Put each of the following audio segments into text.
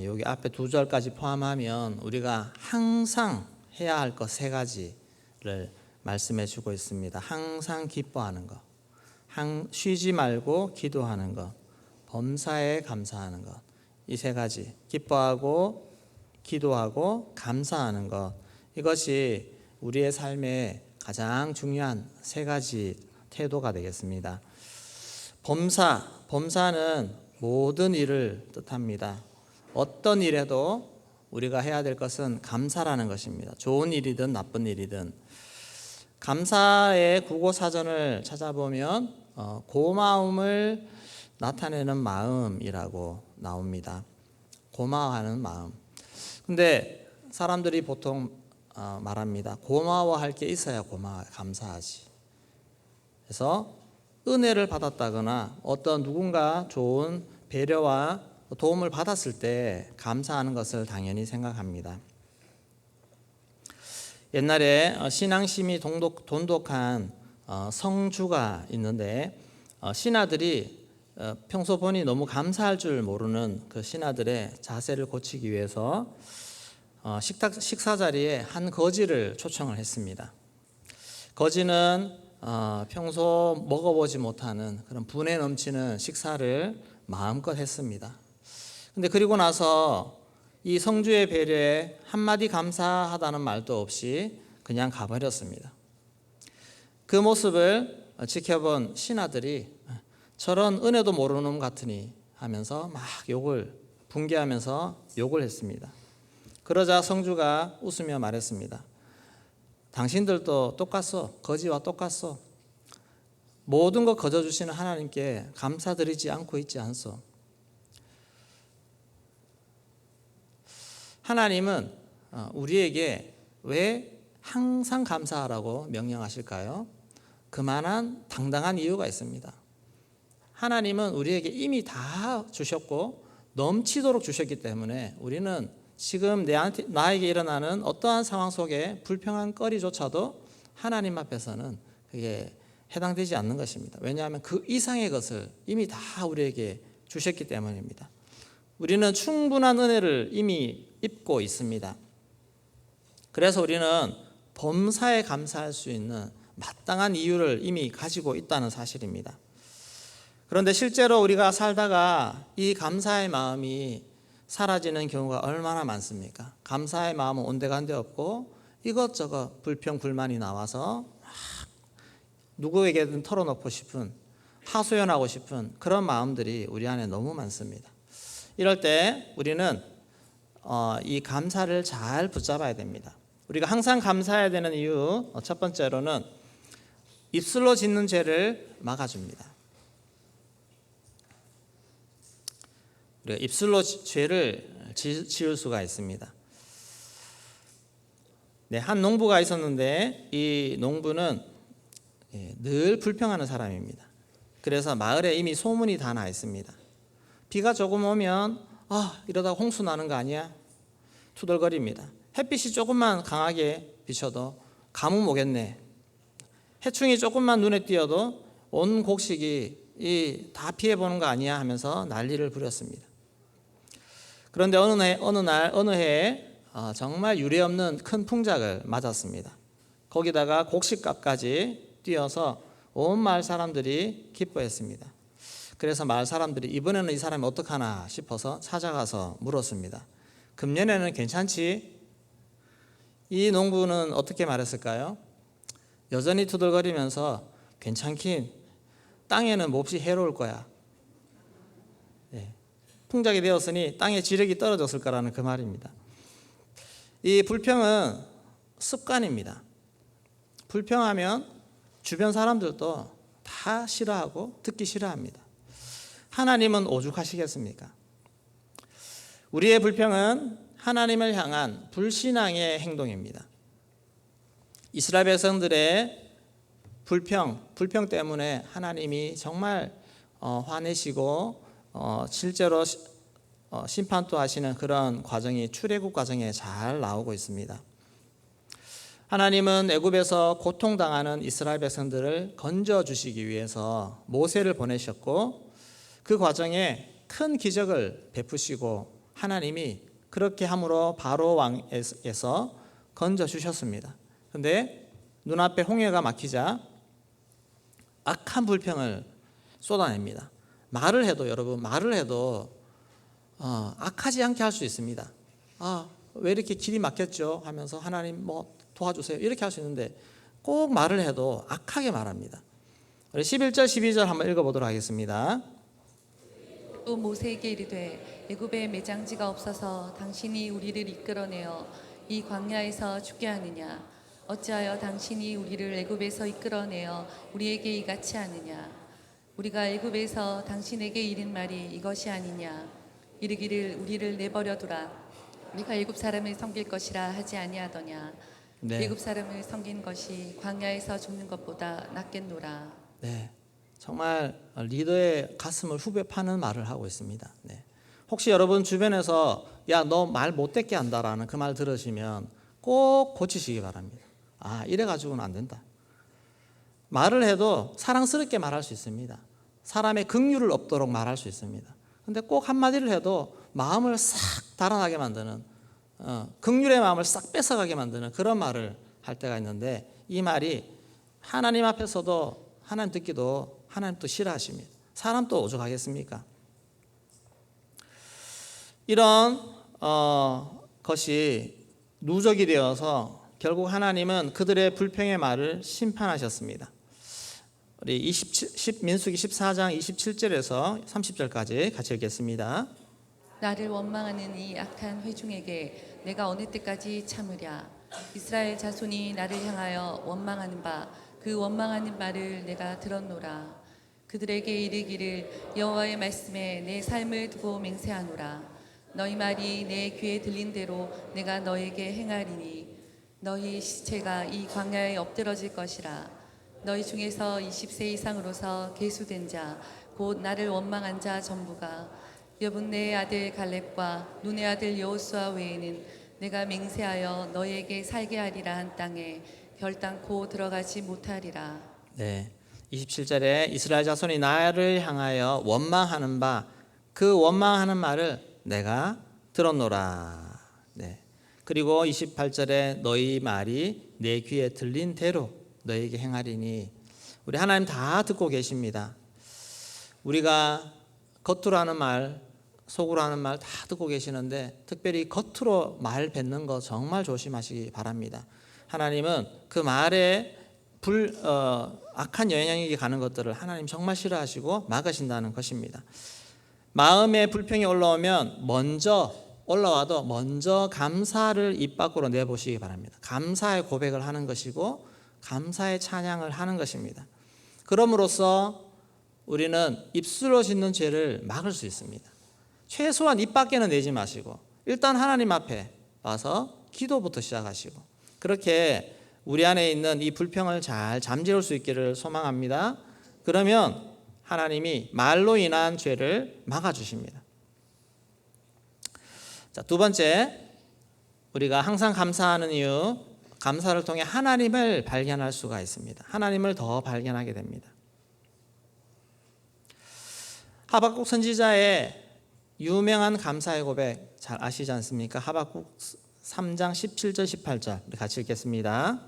여기 앞에 2절까지 포함하면 우리가 항상 해야 할 것 3가지를 말씀해 주고 있습니다. 항상 기뻐하는 것, 쉬지 말고 기도하는 것, 범사에 감사하는 것. 이 3가지, 기뻐하고 기도하고 감사하는 것, 이것이 우리의 삶의 가장 중요한 3가지 태도가 되겠습니다. 범사는 모든 일을 뜻합니다. 어떤 일에도 우리가 해야 될 것은 감사라는 것입니다. 좋은 일이든 나쁜 일이든. 감사의 국어사전을 찾아보면 고마움을 나타내는 마음이라고 나옵니다. 고마워하는 마음. 근데 사람들이 보통 말합니다. 고마워할 게 있어야 감사하지. 그래서 은혜를 받았다거나 어떤 누군가 좋은 배려와 도움을 받았을 때 감사하는 것을 당연히 생각합니다. 옛날에 신앙심이 돈독한 성주가 있는데 신하들이 평소 보니 너무 감사할 줄 모르는 그 신하들의 자세를 고치기 위해서 식사 자리에 한 거지를 초청을 했습니다. 거지는 평소 먹어보지 못하는 그런 분에 넘치는 식사를 마음껏 했습니다. 근데 그리고 나서 이 성주의 배려에 한마디 감사하다는 말도 없이 그냥 가버렸습니다. 그 모습을 지켜본 신하들이 저런 은혜도 모르는 놈 같으니 하면서 막 붕괴하면서 욕을 했습니다. 그러자 성주가 웃으며 말했습니다. 당신들도 똑같소. 거지와 똑같소. 모든 것 거저주시는 하나님께 감사드리지 않고 있지 않소. 하나님은 우리에게 왜 항상 감사하라고 명령하실까요? 그만한 당당한 이유가 있습니다. 하나님은 우리에게 이미 다 주셨고 넘치도록 주셨기 때문에 우리는 지금 나에게 일어나는 어떠한 상황 속에 불평한 거리조차도 하나님 앞에서는 그게 해당되지 않는 것입니다. 왜냐하면 그 이상의 것을 이미 다 우리에게 주셨기 때문입니다. 우리는 충분한 은혜를 이미 입고 있습니다. 그래서 우리는 범사에 감사할 수 있는 마땅한 이유를 이미 가지고 있다는 사실입니다. 그런데 실제로 우리가 살다가 이 감사의 마음이 사라지는 경우가 얼마나 많습니까? 감사의 마음은 온데간데 없고 이것저것 불평 불만이 나와서 막 누구에게든 털어놓고 싶은, 하소연하고 싶은 그런 마음들이 우리 안에 너무 많습니다. 이럴 때 우리는 이 감사를 잘 붙잡아야 됩니다. 우리가 항상 감사해야 되는 이유, 첫 번째로는 입술로 짓는 죄를 막아줍니다. 우리가 입술로 죄를 지을 수가 있습니다. 한 농부가 있었는데 이 농부는 늘 불평하는 사람입니다. 그래서 마을에 이미 소문이 다 나 있습니다. 비가 조금 오면 이러다가 홍수 나는 거 아니야? 투덜거립니다. 햇빛이 조금만 강하게 비쳐도 가뭄 오겠네. 해충이 조금만 눈에 띄어도 온 곡식이 다 피해보는 거 아니야 하면서 난리를 부렸습니다. 그런데 어느 해에 정말 유례없는 큰 풍작을 맞았습니다. 거기다가 곡식값까지 뛰어서 온 마을 사람들이 기뻐했습니다. 그래서 마을 사람들이 이번에는 이 사람이 어떡하나 싶어서 찾아가서 물었습니다. 금년에는 괜찮지? 이 농부는 어떻게 말했을까요? 여전히 투덜거리면서 괜찮긴, 땅에는 몹시 해로울 거야. 풍작이 되었으니 땅에 지력이 떨어졌을 거라는 그 말입니다. 이 불평은 습관입니다. 불평하면 주변 사람들도 다 싫어하고 듣기 싫어합니다. 하나님은 오죽하시겠습니까? 우리의 불평은 하나님을 향한 불신앙의 행동입니다. 이스라엘 백성들의 불평 때문에 하나님이 정말 화내시고 실제로 심판도 하시는 그런 과정이 출애굽 과정에 잘 나오고 있습니다. 하나님은 애굽에서 고통당하는 이스라엘 백성들을 건져주시기 위해서 모세를 보내셨고 그 과정에 큰 기적을 베푸시고 하나님이 그렇게 함으로 바로 왕에서 건져주셨습니다. 그런데 눈앞에 홍해가 막히자 악한 불평을 쏟아냅니다. 말을 해도 여러분 말을 해도 악하지 않게 할 수 있습니다. 왜 이렇게 길이 막혔죠? 하면서 하나님 뭐 도와주세요 이렇게 할 수 있는데 꼭 말을 해도 악하게 말합니다. 우리 11절 12절 한번 읽어보도록 하겠습니다. 또 모세에게 이르되 애굽에 매장지가 없어서 당신이 우리를 이끌어내어 이 광야에서 죽게 하느냐? 어찌하여 당신이 우리를 애굽에서 이끌어내어 우리에게 이같이 하느냐? 우리가 애굽에서 당신에게 이른 말이 이것이 아니냐? 이르기를 우리를 내버려두라. 네가 애굽 사람을 섬길 것이라 하지 아니하더냐? 네. 애굽 사람을 섬긴 것이 광야에서 죽는 것보다 낫겠노라. 네, 정말 리더의 가슴을 후벼 파는 말을 하고 있습니다. 네. 혹시 여러분 주변에서 야, 너 말 못듣게 한다라는 그 말 들으시면 꼭 고치시기 바랍니다. 이래가지고는 안 된다. 말을 해도 사랑스럽게 말할 수 있습니다. 사람의 긍휼을 얻도록 말할 수 있습니다. 근데 꼭 한마디를 해도 마음을 싹 달아나게 만드는 긍휼의 마음을 싹 뺏어가게 만드는 그런 말을 할 때가 있는데 이 말이 하나님 앞에서도 하나님 듣기도 하나님 또 싫어하십니다. 사람 또 오죽하겠습니까? 이런 것이 누적이 되어서 결국 하나님은 그들의 불평의 말을 심판하셨습니다. 우리 민수기 14장 27절에서 30절까지 같이 읽겠습니다. 나를 원망하는 이 악한 회중에게 내가 어느 때까지 참으랴? 이스라엘 자손이 나를 향하여 원망하는 바 그 원망하는 말을 내가 들었노라. 그들에게 이르기를 여호와의 말씀에 내 삶을 두고 맹세하노라. 너희 말이 내 귀에 들린 대로 내가 너에게 행하리니 너희 시체가 이 광야에 엎드러질 것이라. 너희 중에서 20세 이상으로서 계수된 자 곧 나를 원망한 자 전부가 여분네의 아들 갈렙과 눈의 아들 여호수아 외에는 내가 맹세하여 너희에게 살게 하리라 한 땅에 결단코 들어가지 못하리라. 네, 27절에 이스라엘 자손이 나를 향하여 원망하는 바 그 원망하는 말을 내가 들었노라. 네. 그리고 28절에 너희 말이 내 귀에 들린 대로 너희에게 행하리니 우리 하나님 다 듣고 계십니다. 우리가 겉으로 하는 말, 속으로 하는 말 다 듣고 계시는데 특별히 겉으로 말 뱉는 거 정말 조심하시기 바랍니다. 하나님은 그 말에 악한 영향이 가는 것들을 하나님 정말 싫어하시고 막으신다는 것입니다. 마음에 불평이 올라오면 올라와도 먼저 감사를 입 밖으로 내보시기 바랍니다. 감사의 고백을 하는 것이고 감사의 찬양을 하는 것입니다. 그럼으로써 우리는 입술로 짓는 죄를 막을 수 있습니다. 최소한 입 밖에는 내지 마시고 일단 하나님 앞에 와서 기도부터 시작하시고 그렇게 우리 안에 있는 이 불평을 잘 잠재울 수 있기를 소망합니다. 그러면 하나님이 말로 인한 죄를 막아주십니다. 자, 두 번째, 우리가 항상 감사하는 이유, 감사를 통해 하나님을 발견할 수가 있습니다. 하나님을 더 발견하게 됩니다. 하박국 선지자의 유명한 감사의 고백 잘 아시지 않습니까? 하박국 3장 17절 18절 우리 같이 읽겠습니다.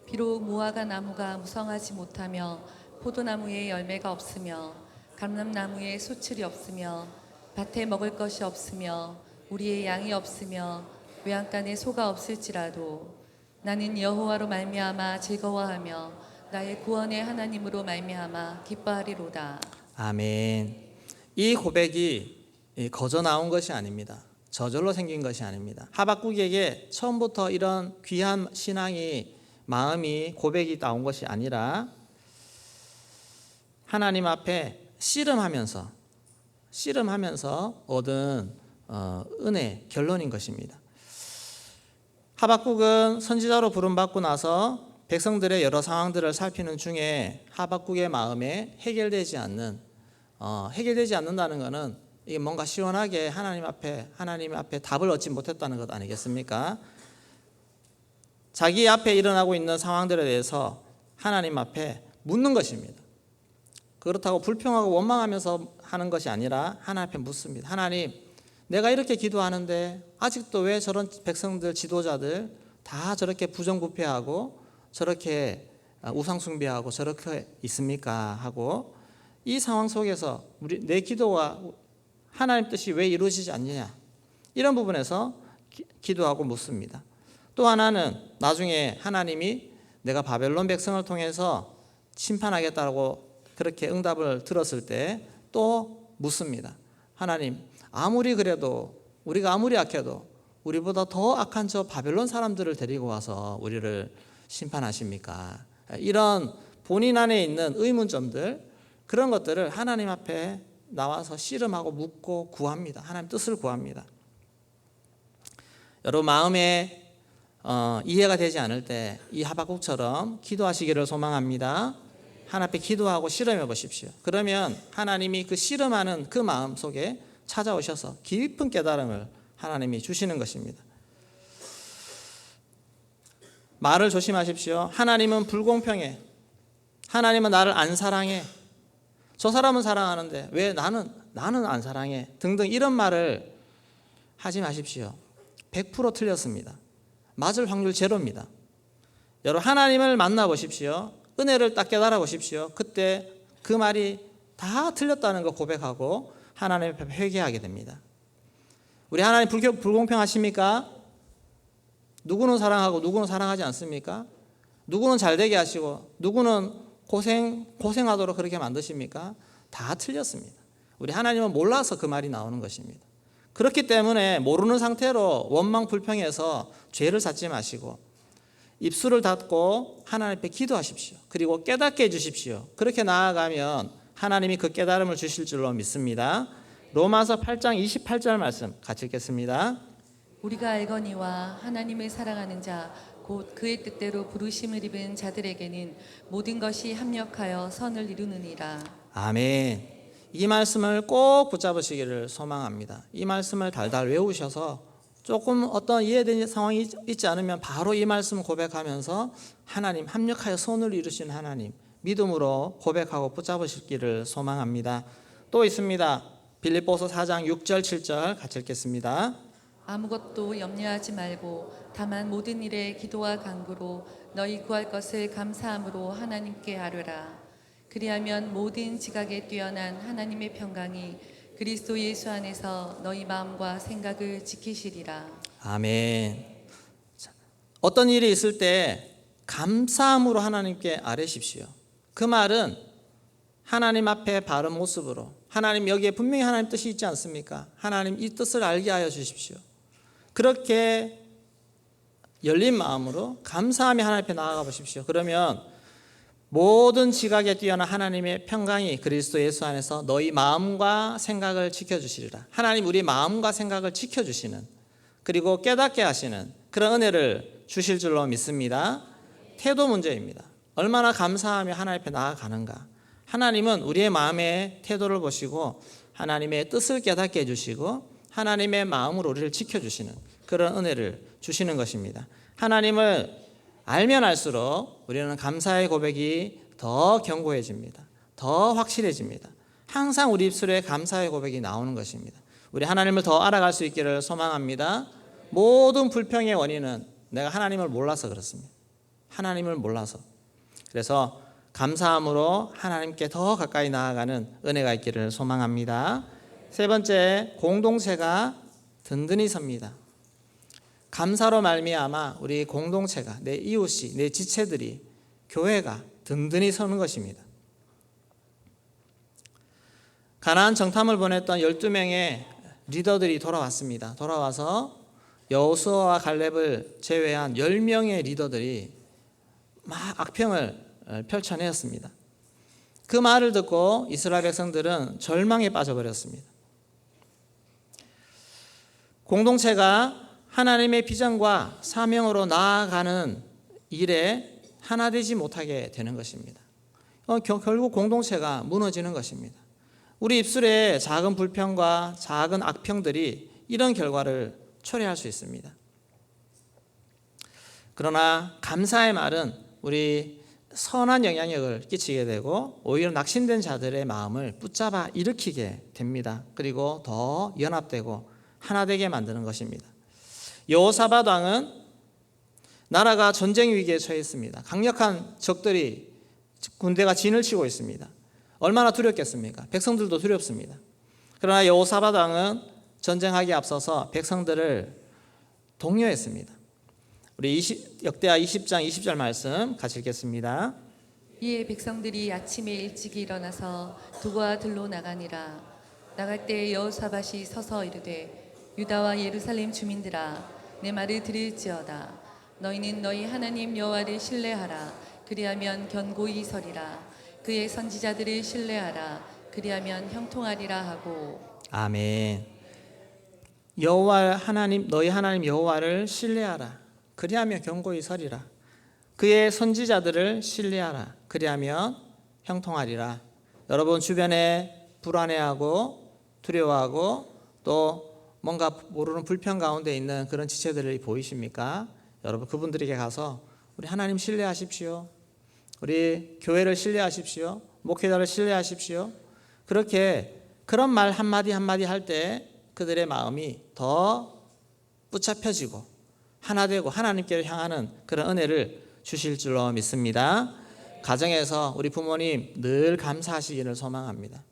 비록 무화과 나무가 무성하지 못하며 포도나무에 열매가 없으며 감람나무에 수출이 없으며 밭에 먹을 것이 없으며 우리의 양이 없으며 외양간에 소가 없을지라도 나는 여호와로 말미암아 즐거워하며 나의 구원의 하나님으로 말미암아 기뻐하리로다. 아멘. 이 고백이 거저 나온 것이 아닙니다. 저절로 생긴 것이 아닙니다. 하박국에게 처음부터 이런 귀한 신앙이 마음이 고백이 나온 것이 아니라 하나님 앞에 씨름하면서 얻은 은혜 결론인 것입니다. 하박국은 선지자로 부름받고 나서 백성들의 여러 상황들을 살피는 중에 하박국의 마음에 해결되지 않는다는 것은 이게 뭔가 시원하게 하나님 앞에 답을 얻지 못했다는 것 아니겠습니까? 자기 앞에 일어나고 있는 상황들에 대해서 하나님 앞에 묻는 것입니다. 그렇다고 불평하고 원망하면서 하는 것이 아니라 하나님 앞에 묻습니다. 하나님, 내가 이렇게 기도하는데 아직도 왜 저런 백성들, 지도자들 다 저렇게 부정부패하고 저렇게 우상숭배하고 저렇게 있습니까? 하고 이 상황 속에서 내 기도가 하나님 뜻이 왜 이루어지지 않느냐, 이런 부분에서 기도하고 묻습니다. 또 하나는 나중에 하나님이 내가 바벨론 백성을 통해서 심판하겠다고 그렇게 응답을 들었을 때 또 묻습니다. 하나님, 아무리 그래도 우리가 아무리 악해도 우리보다 더 악한 저 바벨론 사람들을 데리고 와서 우리를 심판하십니까? 이런 본인 안에 있는 의문점들, 그런 것들을 하나님 앞에 나와서 씨름하고 묻고 구합니다. 하나님 뜻을 구합니다. 여러분 마음에 이해가 되지 않을 때 이 하박국처럼 기도하시기를 소망합니다. 하나님 앞에 기도하고 씨름해 보십시오. 그러면 하나님이 그 씨름하는 그 마음 속에 찾아오셔서 깊은 깨달음을 하나님이 주시는 것입니다. 말을 조심하십시오. 하나님은 불공평해. 하나님은 나를 안 사랑해. 저 사람은 사랑하는데 왜 나는 안 사랑해. 등등 이런 말을 하지 마십시오. 100% 틀렸습니다. 맞을 확률 제로입니다. 여러분 하나님을 만나보십시오. 은혜를 딱 깨달아 보십시오. 그때 그 말이 다 틀렸다는 거 고백하고 하나님 앞에 회개하게 됩니다. 우리 하나님 불공평하십니까? 누구는 사랑하고 누구는 사랑하지 않습니까? 누구는 잘되게 하시고 누구는 고생하도록 그렇게 만드십니까? 다 틀렸습니다. 우리 하나님은 몰라서 그 말이 나오는 것입니다. 그렇기 때문에 모르는 상태로 원망 불평해서 죄를 쌓지 마시고 입술을 닫고 하나님 앞에 기도하십시오. 그리고 깨닫게 해주십시오. 그렇게 나아가면 하나님이 그 깨달음을 주실 줄로 믿습니다. 로마서 8장 28절 말씀 같이 읽겠습니다. 우리가 알거니와 하나님을 사랑하는 자 곧 그의 뜻대로 부르심을 입은 자들에게는 모든 것이 합력하여 선을 이루느니라. 아멘. 이 말씀을 꼭 붙잡으시기를 소망합니다. 이 말씀을 달달 외우셔서 조금 어떤 이해되는 상황이 있지 않으면 바로 이 말씀 고백하면서 하나님, 합력하여 선을 이루시는 하나님, 믿음으로 고백하고 붙잡으시기를 소망합니다. 또 있습니다. 빌립보서 4장 6절 7절 같이 읽겠습니다. 아무것도 염려하지 말고 다만 모든 일에 기도와 간구로 너희 구할 것을 감사함으로 하나님께 아뢰라. 그리하면 모든 지각에 뛰어난 하나님의 평강이 그리스도 예수 안에서 너희 마음과 생각을 지키시리라. 아멘. 어떤 일이 있을 때 감사함으로 하나님께 아뢰십시오. 그 말은 하나님 앞에 바른 모습으로, 하나님 여기에 분명히 하나님 뜻이 있지 않습니까? 하나님 이 뜻을 알게 하여 주십시오. 그렇게 열린 마음으로 감사하며 하나님 앞에 나아가 보십시오. 그러면 모든 지각에 뛰어난 하나님의 평강이 그리스도 예수 안에서 너희 마음과 생각을 지켜주시리라. 하나님 우리 마음과 생각을 지켜주시는, 그리고 깨닫게 하시는 그런 은혜를 주실 줄로 믿습니다. 태도 문제입니다. 얼마나 감사하며 하나님 앞에 나아가는가. 하나님은 우리의 마음의 태도를 보시고 하나님의 뜻을 깨닫게 해주시고 하나님의 마음으로 우리를 지켜주시는 그런 은혜를 주시는 것입니다. 하나님을 알면 알수록 우리는 감사의 고백이 더 견고해집니다. 더 확실해집니다. 항상 우리 입술에 감사의 고백이 나오는 것입니다. 우리 하나님을 더 알아갈 수 있기를 소망합니다. 모든 불평의 원인은 내가 하나님을 몰라서 그렇습니다. 하나님을 몰라서. 그래서 감사함으로 하나님께 더 가까이 나아가는 은혜가 있기를 소망합니다. 세 번째, 공동체가 든든히 섭니다. 감사로 말미암아 우리 공동체가, 내 이웃이, 내 지체들이, 교회가 든든히 서는 것입니다. 가나안 정탐을 보냈던 12명의 리더들이 돌아왔습니다. 돌아와서 여호수아와 갈렙을 제외한 10명의 리더들이 막 악평을 펼쳐내었습니다. 그 말을 듣고 이스라엘 백성들은 절망에 빠져버렸습니다. 공동체가 하나님의 비전과 사명으로 나아가는 일에 하나 되지 못하게 되는 것입니다. 결국 공동체가 무너지는 것입니다. 우리 입술에 작은 불평과 작은 악평들이 이런 결과를 초래할 수 있습니다. 그러나 감사의 말은 우리 선한 영향력을 끼치게 되고 오히려 낙심된 자들의 마음을 붙잡아 일으키게 됩니다. 그리고 더 연합되고 하나 되게 만드는 것입니다. 여호사밧 왕은 나라가 전쟁 위기에 처했습니다. 강력한 적들이 군대가 진을 치고 있습니다. 얼마나 두렵겠습니까? 백성들도 두렵습니다. 그러나 여호사밧 왕은 전쟁하기에 앞서서 백성들을 독려했습니다. 우리 역대하 20장 20절 말씀 같이 읽겠습니다. 이에 백성들이 아침에 일찍 일어나서 두과 들로 나가니라. 나갈 때 여호사밧이 서서 이르되 유다와 예루살렘 주민들아 내 말을 들을지어다. 너희는 너희 하나님 여호와를 신뢰하라. 그리하면 견고히 서리라. 그의 선지자들을 신뢰하라. 그리하면 형통하리라 하고. 아멘. 여호와 하나님 너희 하나님 여호와를 신뢰하라. 그리하면 견고히 서리라. 그의 선지자들을 신뢰하라. 그리하면 형통하리라. 여러분 주변에 불안해하고 두려워하고 또 뭔가 모르는 불편 가운데 있는 그런 지체들이 보이십니까? 여러분 그분들에게 가서 우리 하나님 신뢰하십시오. 우리 교회를 신뢰하십시오. 목회자를 신뢰하십시오. 그렇게 그런 말 한마디 한마디 할 때 그들의 마음이 더 붙잡혀지고 하나 되고 하나님께로 향하는 그런 은혜를 주실 줄로 믿습니다. 가정에서 우리 부모님 늘 감사하시기를 소망합니다.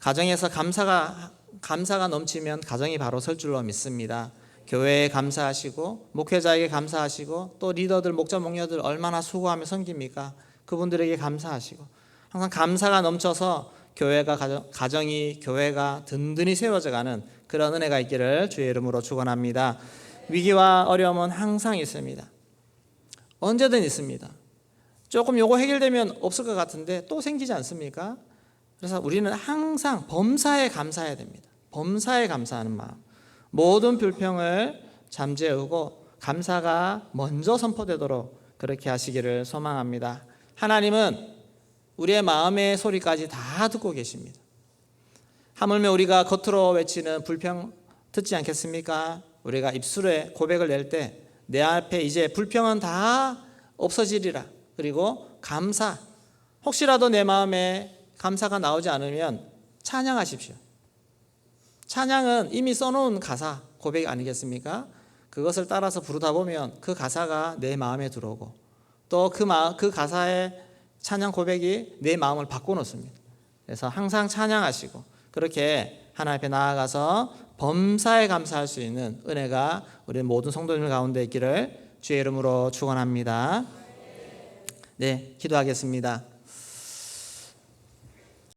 가정에서 감사가 넘치면 가정이 바로 설 줄로 믿습니다. 교회에 감사하시고 목회자에게 감사하시고 또 리더들 목자 목녀들 얼마나 수고하며 섬깁니까? 그분들에게 감사하시고 항상 감사가 넘쳐서 가정이 교회가 든든히 세워져가는 그런 은혜가 있기를 주의 이름으로 축원합니다. 위기와 어려움은 항상 있습니다. 언제든 있습니다. 조금 요거 해결되면 없을 것 같은데 또 생기지 않습니까? 그래서 우리는 항상 범사에 감사해야 됩니다. 범사에 감사하는 마음. 모든 불평을 잠재우고 감사가 먼저 선포되도록 그렇게 하시기를 소망합니다. 하나님은 우리의 마음의 소리까지 다 듣고 계십니다. 하물며 우리가 겉으로 외치는 불평 듣지 않겠습니까? 우리가 입술에 고백을 낼 때 내 앞에 이제 불평은 다 없어지리라. 그리고 감사. 혹시라도 내 마음에 감사가 나오지 않으면 찬양하십시오. 찬양은 이미 써놓은 가사 고백 아니겠습니까? 그것을 따라서 부르다 보면 그 가사가 내 마음에 들어오고 또 그 가사의 찬양 고백이 내 마음을 바꿔놓습니다. 그래서 항상 찬양하시고 그렇게 하나님 앞에 나아가서 범사에 감사할 수 있는 은혜가 우리 모든 성도님들 가운데 있기를 주의 이름으로 축원합니다. 네, 기도하겠습니다.